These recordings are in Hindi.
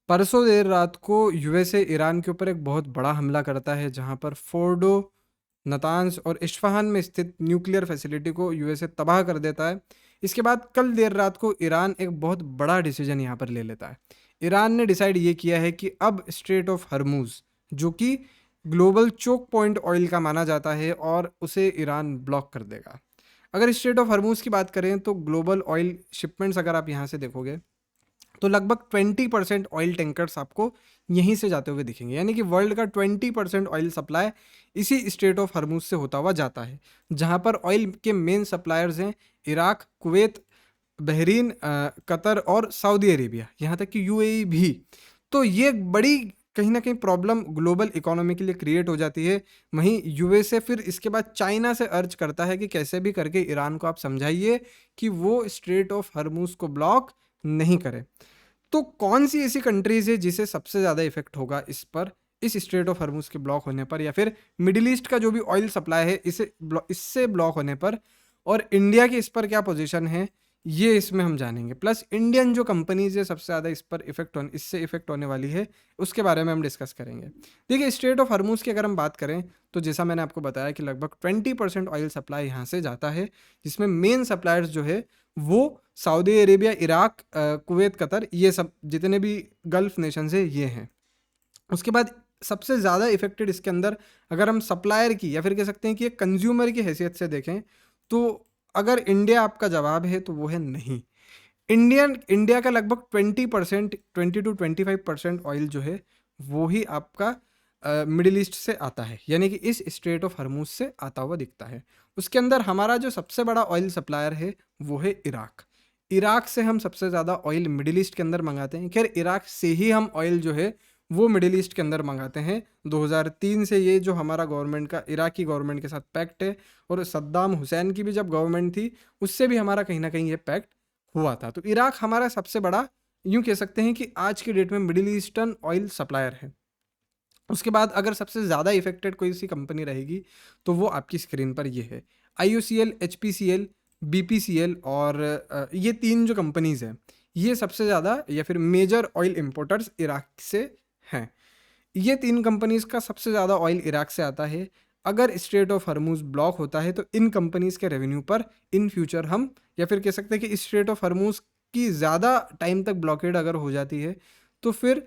परसों देर रात को यूएसए ईरान के ऊपर एक बहुत बड़ा हमला करता है, जहां पर फोर्डो, नतांज और इस्फहान में स्थित न्यूक्लियर फैसिलिटी को यूएसए तबाह कर देता है। इसके बाद कल देर रात को ईरान एक बहुत बड़ा डिसीजन यहाँ पर ले लेता है। ईरान ने डिसाइड ये किया है कि अब स्ट्रेट ऑफ हरमूज, जो कि ग्लोबल चोक पॉइंट ऑयल का माना जाता है, और उसे ईरान ब्लॉक कर देगा। अगर स्ट्रेट ऑफ हरमूज की बात करें तो ग्लोबल ऑयल शिपमेंट्स अगर आप यहाँ से देखोगे तो लगभग 20% ऑयल टैंकर्स आपको यहीं से जाते हुए दिखेंगे, यानी कि वर्ल्ड का 20% ऑयल सप्लाई इसी स्ट्रेट ऑफ हरमूज से होता हुआ जाता है, जहां पर ऑयल के मेन सप्लायर्स हैं इराक, कुवैत, बहरीन, कतर और सऊदी अरेबिया, यहाँ तक कि यूएई भी। तो ये एक बड़ी कहीं ना कहीं प्रॉब्लम ग्लोबल इकोनॉमी के लिए क्रिएट हो जाती है। वहीं यूएसए फिर इसके बाद चाइना से अर्ज करता है कि कैसे भी करके ईरान को आप समझाइए कि वो स्ट्रेट ऑफ हरमूज को ब्लॉक नहीं करे। तो कौन सी ऐसी कंट्रीज है जिसे सबसे ज़्यादा इफेक्ट होगा इस पर, इस स्ट्रेट ऑफ हरमुज के ब्लॉक होने पर, या फिर मिडिल ईस्ट का जो भी ऑयल सप्लाई है इससे ब्लॉक होने पर, और इंडिया की इस पर क्या पोजीशन है, ये इसमें हम जानेंगे। प्लस इंडियन जो कंपनीज है सबसे ज़्यादा इस पर इससे इफेक्ट होने वाली है, उसके बारे में हम डिस्कस करेंगे। देखिए, स्ट्रेट ऑफ हरमुज की अगर हम बात करें तो जैसा मैंने आपको बताया कि लगभग 20% ऑयल सप्लाई यहाँ से जाता है, जिसमें मेन सप्लायर्स जो है वो Saudi Arabia, Iraq, Kuwait, Qatar, ये सब जितने भी गल्फ नेशंस है ये हैं। उसके बाद सबसे ज़्यादा इफेक्टेड इसके अंदर अगर हम सप्लायर की या फिर कह सकते हैं कि एक कंज्यूमर की हैसियत से देखें तो अगर इंडिया आपका जवाब है तो वो है नहीं। इंडिया का लगभग 20%, 20 to 25% ऑयल जो है वो ही आपका मिडिल ईस्ट से आता है, यानी कि इस स्ट्रेट ऑफ हरमूज से आता हुआ दिखता है। उसके अंदर हमारा जो सबसे बड़ा ऑयल सप्लायर है वो है इराक। इराक से हम सबसे ज़्यादा ऑयल मिडिल ईस्ट के अंदर मंगाते हैं। खैर, इराक से ही हम ऑयल जो है वो मिडिल ईस्ट के अंदर मंगाते हैं। 2003 से ये जो हमारा गवर्नमेंट का इराकी गवर्नमेंट के साथ पैक्ट है, और सद्दाम हुसैन की भी जब गवर्नमेंट थी उससे भी हमारा कहीं ना कहीं ये पैक्ट हुआ था। तो इराक हमारा सबसे बड़ा, यूँ कह सकते हैं कि आज की डेट में मिडिल ईस्टर्न ऑयल सप्लायर है। उसके बाद अगर सबसे ज़्यादा इफेक्टेड कोई सी कंपनी रहेगी तो वो आपकी स्क्रीन पर ये है, IOCL, HPCL, BPCL, और ये तीन जो कंपनीज़ हैं ये सबसे ज़्यादा या फिर मेजर ऑयल इंपोर्टर्स इराक से हैं। ये तीन कंपनीज़ का सबसे ज़्यादा ऑयल इराक से आता है। अगर स्ट्रेट ऑफ हरमूज ब्लॉक होता है तो इन कंपनीज़ के रेवेन्यू पर इन फ्यूचर हम, या फिर कह सकते हैं कि स्ट्रेट ऑफ हरमूज की ज़्यादा टाइम तक ब्लॉकेड अगर हो जाती है तो फिर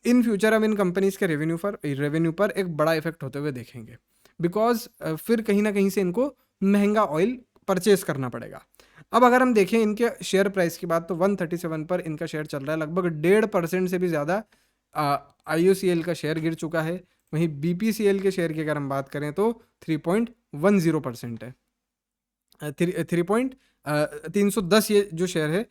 इन फ्यूचर हम इन कंपनीज़ के रेवेन्यू पर एक बड़ा इफेक्ट होते हुए देखेंगे, बिकॉज फिर कहीं ना कहीं से इनको महंगा ऑयल परचेज करना पड़ेगा। अब अगर हम देखें इनके शेयर प्राइस की बात तो 137 पर इनका शेयर चल रहा है। लगभग 1.5% से भी ज़्यादा IOCL का शेयर गिर चुका है। वहीं BPCL के शेयर की अगर हम बात करें तो 3.10% है। 310 ये जो शेयर है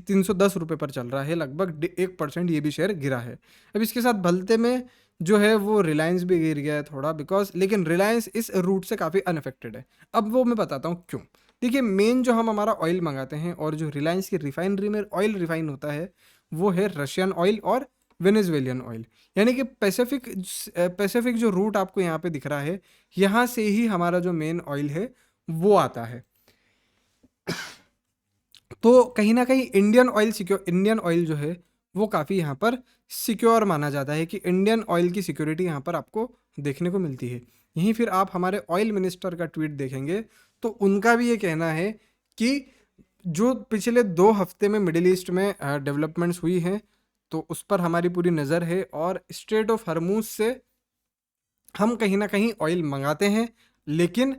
310 रुपये पर चल रहा है, लगभग 1% ये भी शेयर गिरा है। अब इसके साथ भलते में जो है वो रिलायंस भी गिर गया है थोड़ा, बिकॉज लेकिन रिलायंस इस रूट से काफ़ी अनअफेक्टेड है। अब वो मैं बताता हूँ क्यों। देखिए, मेन जो हम हमारा ऑयल मंगाते हैं और जो रिलायंस की रिफाइनरी में ऑयल रिफाइन होता है वो है रशियन ऑयल और वेनेजुएलियन ऑयल, यानी कि पैसिफिक जो रूट आपको यहाँ पे दिख रहा है, यहाँ से ही हमारा जो मेन ऑयल है वो आता है। तो कहीं ना कहीं इंडियन ऑयल जो है वो काफ़ी यहाँ पर सिक्योर माना जाता है कि इंडियन ऑयल की सिक्योरिटी यहाँ पर आपको देखने को मिलती है। यहीं फिर आप हमारे ऑयल मिनिस्टर का ट्वीट देखेंगे तो उनका भी ये कहना है कि जो पिछले 2 हफ्ते में मिडिल ईस्ट में डेवलपमेंट्स हुई हैं तो उस पर हमारी पूरी नज़र है, और स्ट्रेट ऑफ हरमूज से हम कहीं ना कहीं ऑयल मंगाते हैं, लेकिन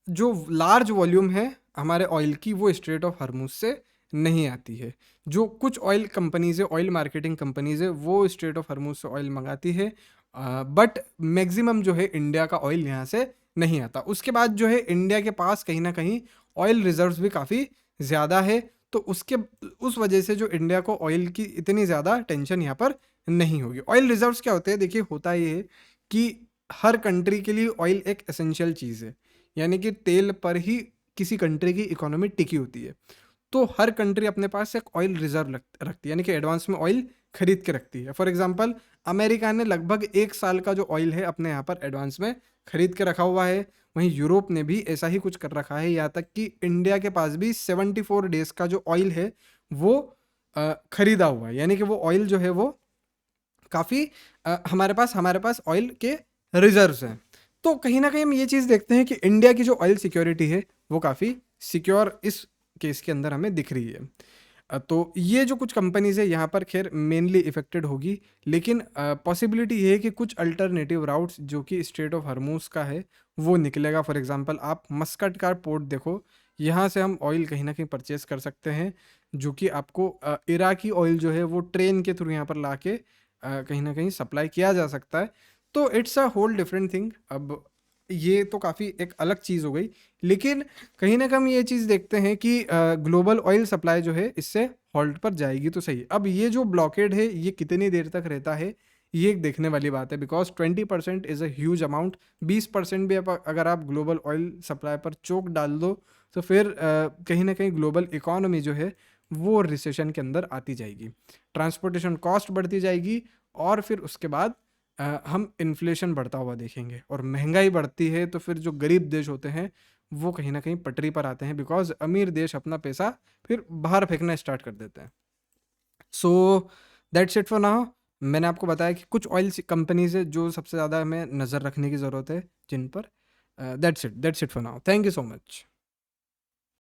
जो लार्ज वॉल्यूम है हमारे ऑयल की वो स्ट्रेट ऑफ हरमूज से नहीं आती है। जो कुछ ऑयल कंपनीज़ है, ऑयल मार्केटिंग कंपनीज़ है, वो स्ट्रेट ऑफ हरमूज से ऑयल मंगाती है, बट मैक्सिमम जो है इंडिया का ऑयल यहाँ से नहीं आता। उसके बाद जो है इंडिया के पास कहीं ना कहीं ऑयल रिजर्व्स भी काफ़ी ज़्यादा है, तो उस वजह से जो इंडिया को ऑयल की इतनी ज़्यादा टेंशन यहाँ पर नहीं होगी। ऑयल रिजर्व्स क्या होते हैं, देखिए होता ये है कि हर कंट्री के लिए ऑयल एक एसेंशियल चीज़ है, यानी कि तेल पर ही किसी कंट्री की इकोनॉमी टिकी होती है। तो हर कंट्री अपने पास एक ऑयल रिजर्व रखती है, यानी कि एडवांस में ऑयल खरीद के रखती है। फॉर एग्जांपल, अमेरिका ने लगभग 1 साल का जो ऑयल है अपने यहाँ पर एडवांस में खरीद के रखा हुआ है। वहीं यूरोप ने भी ऐसा ही कुछ कर रखा है, यहाँ तक कि इंडिया के पास भी 74 डेज़ का जो ऑयल है वो खरीदा हुआ है, यानी कि वो ऑयल जो है वो काफ़ी हमारे पास ऑयल के रिजर्व्स हैं। तो कहीं न कहीं हम ये चीज़ देखते हैं कि इंडिया की जो ऑयल सिक्योरिटी है, वो काफ़ी सिक्योर इस केस के अंदर हमें दिख रही है। तो ये जो कुछ कंपनीज़ है यहाँ पर ख़ैर मेनली इफ़ेक्टेड होगी, लेकिन पॉसिबिलिटी ये है कि कुछ अल्टरनेटिव राउट्स जो कि स्ट्रेट ऑफ हॉर्मूज़ का है, वो निकलेगा। फॉर एग्ज़ाम्पल आप मस्कट का पोर्ट देखो, यहाँ से हम ऑयल कहीं न कहीं परचेज़ कर सकते हैं, जो कि आपको इराकी ऑयल जो है वो ट्रेन के थ्रू यहाँ पर लाके कहीं न कहीं सप्लाई किया जा सकता है। तो it's a whole different thing. अब ये तो काफ़ी एक अलग चीज़ हो गई, लेकिन कहीं न कहीं हम ये चीज़ देखते हैं कि ग्लोबल ऑयल सप्लाई जो है इससे हॉल्ट पर जाएगी तो सही। अब ये जो ब्लॉकेड है ये कितनी देर तक रहता है, ये एक देखने वाली बात है, because 20% is a huge amount. 20% भी अगर आप ग्लोबल ऑयल सप्लाई पर चोक डाल दो, तो फिर कहीं न कहीं ग्लोबल इकोनॉमी जो है वो रिसेशन के अंदर आती जाएगी। ट्रांसपोर्टेशन कॉस्ट बढ़ती जाएगी और फिर उसके बाद हम इन्फ्लेशन बढ़ता हुआ देखेंगे, और महंगाई बढ़ती है तो फिर जो गरीब देश होते हैं वो कहीं ना कहीं पटरी पर आते हैं, बिकॉज अमीर देश अपना पैसा फिर बाहर फेंकना स्टार्ट कर देते हैं। So that's it for now. मैंने आपको बताया कि कुछ ऑयल कंपनीज है जो सबसे ज़्यादा हमें नज़र रखने की ज़रूरत है जिन पर। That's it for now. Thank you so much.